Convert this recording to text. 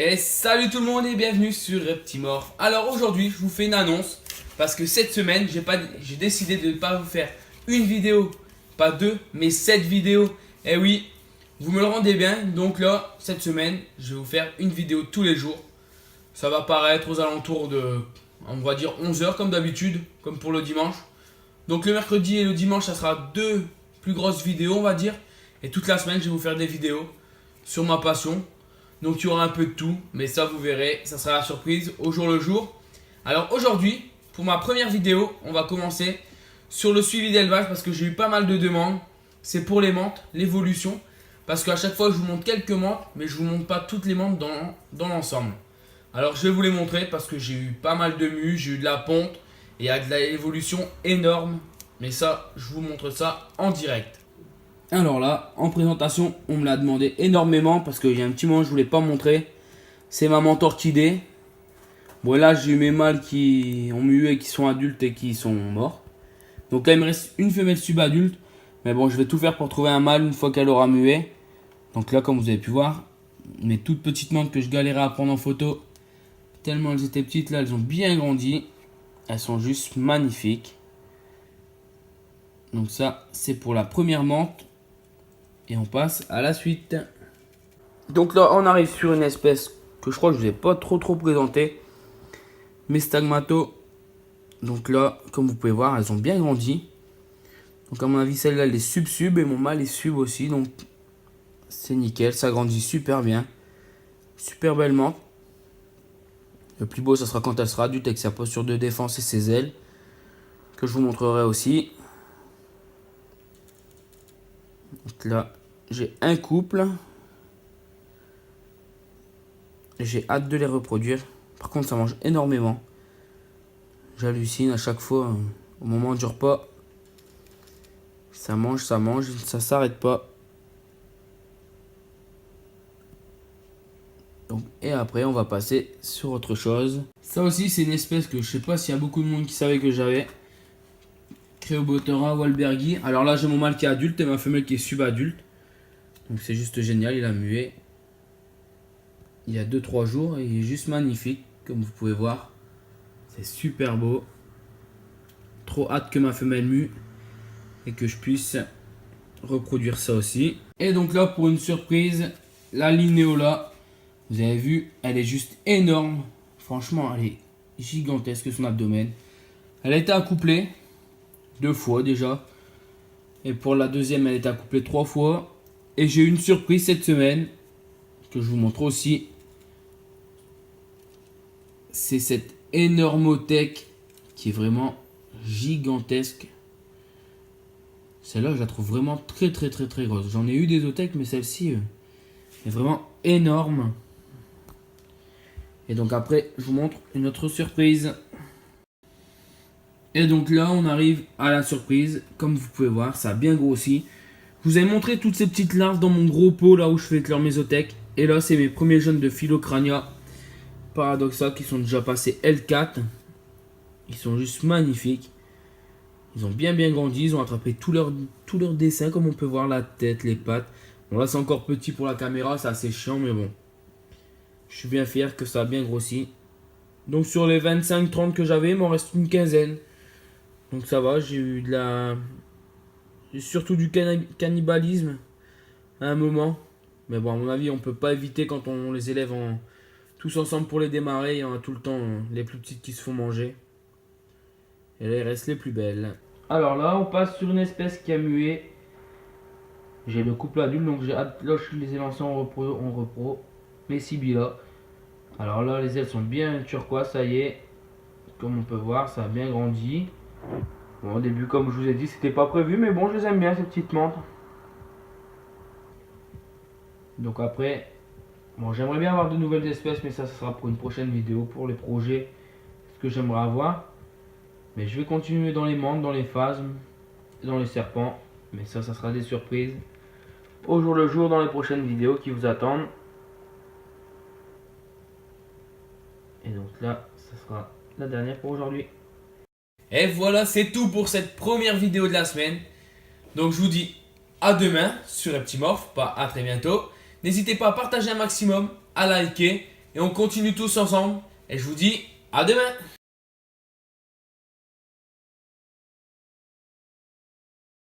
Et salut tout le monde et bienvenue sur Reptimorph. Alors aujourd'hui je vous fais une annonce parce que cette semaine j'ai décidé de ne pas vous faire une vidéo, pas deux mais 7 vidéos. Et oui, vous me le rendez bien, donc là cette semaine je vais vous faire une vidéo tous les jours. Ça va paraître aux alentours de, on va dire 11 h comme d'habitude, comme pour le dimanche. Donc le mercredi et le dimanche ça sera deux plus grosses vidéos on va dire. Et toute la semaine je vais vous faire des vidéos sur ma passion. Donc il y aura un peu de tout, mais ça vous verrez, ça sera la surprise au jour le jour. Alors aujourd'hui, pour ma première vidéo, on va commencer sur le suivi d'élevage parce que j'ai eu pas mal de demandes. C'est pour les menthes, l'évolution. Parce qu'à chaque fois je vous montre quelques menthes, mais je vous montre pas toutes les menthes dans l'ensemble. Alors je vais vous les montrer parce que j'ai eu pas mal de mues, j'ai eu de la ponte et il y a de l'évolution énorme. Mais ça, je vous montre ça en direct. Alors là, en présentation, on me l'a demandé énormément parce qu'il y a un petit moment je voulais pas montrer. C'est ma menthe orchidée. Bon là j'ai eu mes mâles qui ont mué, qui sont adultes et qui sont morts. Donc là il me reste une femelle subadulte. Mais bon je vais tout faire pour trouver un mâle une fois qu'elle aura mué. Donc là comme vous avez pu voir, mes toutes petites menthes que je galérais à prendre en photo. Tellement elles étaient petites, là elles ont bien grandi. Elles sont juste magnifiques. Donc ça c'est pour la première menthe. Et on passe à la suite. Donc là, on arrive sur une espèce que je crois que je ne vous ai pas trop présenté. Mes stagmato. Donc là, comme vous pouvez voir, elles ont bien grandi. Donc à mon avis, celle-là, elle est sub-sub et mon mâle est sub aussi. Donc c'est nickel, ça grandit super bien. Super belle menthe. Le plus beau, ça sera quand elle sera adulte avec sa posture de défense et ses ailes. Que je vous montrerai aussi. Donc là, j'ai un couple. J'ai hâte de les reproduire. Par contre, ça mange énormément. J'hallucine à chaque fois. Au moment du repas, ça mange, ça s'arrête pas. Donc, et après, on va passer sur autre chose. Ça aussi, c'est une espèce que je sais pas s'il y a beaucoup de monde qui savait que j'avais. Créobotera Wahlbergi. Alors là, j'ai mon mâle qui est adulte et ma femelle qui est subadulte. Donc c'est juste génial, il a mué il y a 2-3 jours et il est juste magnifique comme vous pouvez voir. C'est super beau. Trop hâte que ma femelle mue et que je puisse reproduire ça aussi. Et donc là pour une surprise, la Lineola, vous avez vu, elle est juste énorme. Franchement, elle est gigantesque son abdomen. Elle a été accouplée 2 fois déjà. Et pour la deuxième, elle a été accouplée 3 fois. Et j'ai eu une surprise cette semaine que je vous montre aussi. C'est cette énormotech qui est vraiment gigantesque. Celle-là, je la trouve vraiment très grosse. J'en ai eu des othèques, mais celle-ci est vraiment énorme. Et donc après, je vous montre une autre surprise. Et donc là, on arrive à la surprise. Comme vous pouvez voir, ça a bien grossi. Je vous ai montré toutes ces petites larves dans mon gros pot, là où je fais éclore mes othèques. Et là, c'est mes premiers jeunes de Phylocrania Paradoxa qui sont déjà passés L4. Ils sont juste magnifiques. Ils ont bien grandi. Ils ont attrapé tout leur dessin, comme on peut voir, la tête, les pattes. Bon, là, c'est encore petit pour la caméra. C'est assez chiant, mais bon. Je suis bien fier que ça a bien grossi. Donc, sur les 25-30 que j'avais, il m'en reste une quinzaine. Donc, ça va. J'ai eu de la... J'ai surtout du cannibalisme à un moment. Mais bon, à mon avis, on peut pas éviter quand on les élève tous ensemble pour les démarrer. Il y en a tout le temps les plus petites qui se font manger. Et là, il reste les plus belles. Alors là, on passe sur une espèce qui a mué. J'ai le couple adulte, donc j'ai hâte. Là, je les ai lancés en repro. Mes Sibylla. Alors là, les ailes sont bien turquoise, ça y est. Comme on peut voir, ça a bien grandi. Bon, au début, comme je vous ai dit, c'était pas prévu, mais bon, je les aime bien, ces petites menthes. Donc après, bon, j'aimerais bien avoir de nouvelles espèces, mais ça sera pour une prochaine vidéo, pour les projets, ce que j'aimerais avoir. Mais je vais continuer dans les menthes, dans les phasmes, dans les serpents. Mais ça sera des surprises au jour le jour dans les prochaines vidéos qui vous attendent. Et donc là, ça sera la dernière pour aujourd'hui. Et voilà, c'est tout pour cette première vidéo de la semaine. Donc je vous dis à demain sur Reptimorph, pas à très bientôt. N'hésitez pas à partager un maximum, à liker. Et et on continue tous ensemble. Et je vous dis à demain.